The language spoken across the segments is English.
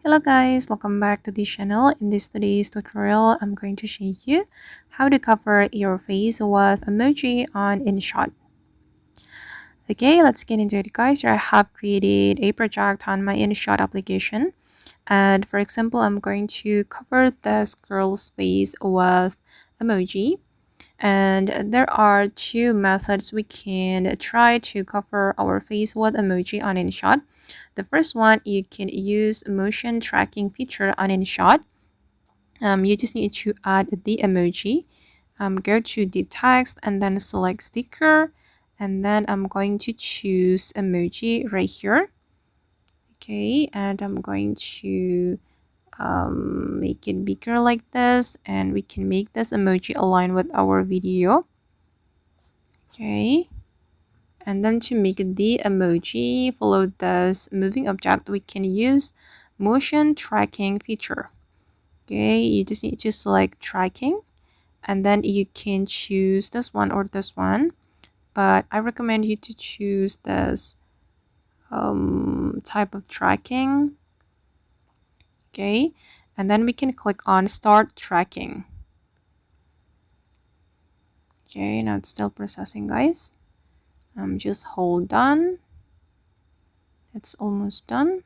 Hello guys, welcome back to this channel. In today's tutorial, I'm going to show you how to cover your face with emoji on InShot. Okay, let's get into it guys. Here I have created a project on my InShot application. And for example, I'm going to cover this girl's face with emoji. And there are two methods we can try to cover our face with emoji on InShot. The first one, you can use motion tracking feature on InShot. You just need to add the emoji. Go to the text and then select sticker. And then I'm going to choose emoji right here. Okay, and I'm going to make it bigger like this. And we can make this emoji align with our video. Okay. And then to make the emoji follow this moving object, we can use motion tracking feature. Okay, you just need to select tracking and then you can choose this one or this one. But I recommend you to choose this type of tracking. Okay, and then we can click on start tracking. Okay, now it's still processing, guys. Just hold on. It's almost done.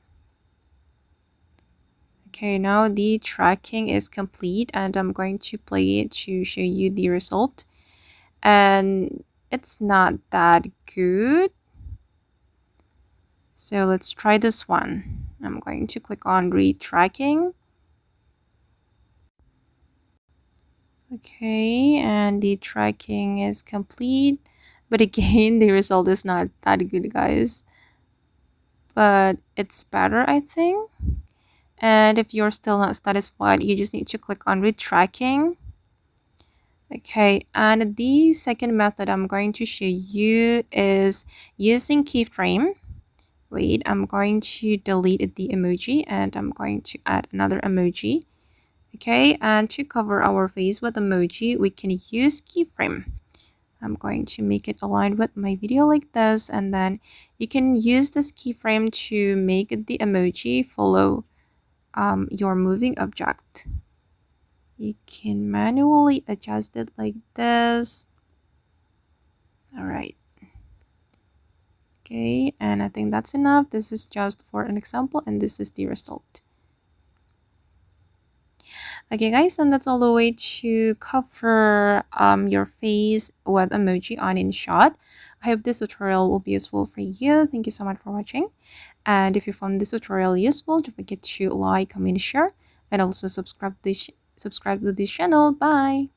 Okay, now the tracking is complete and I'm going to play it to show you the result. And it's not that good. So let's try this one. I'm going to click on read tracking. Okay, and the tracking is complete. But again, the result is not that good, guys. But it's better, I think. And if you're still not satisfied, you just need to click on read tracking. Okay, and the second method I'm going to show you is using keyframe. Wait, I'm going to delete the emoji and I'm going to add another emoji. Okay, and to cover our face with emoji, we can use keyframe. I'm going to make it align with my video like this, and then you can use this keyframe to make the emoji follow your moving object. You can manually adjust it like this. All right. Okay, and I think that's enough. This is just for an example and this is the result. Okay guys, and that's all the way to cover your face with emoji on InShot. I hope this tutorial will be useful for you. Thank you so much for watching. And if you found this tutorial useful, don't forget to like, comment, share, and also subscribe to this channel. Bye.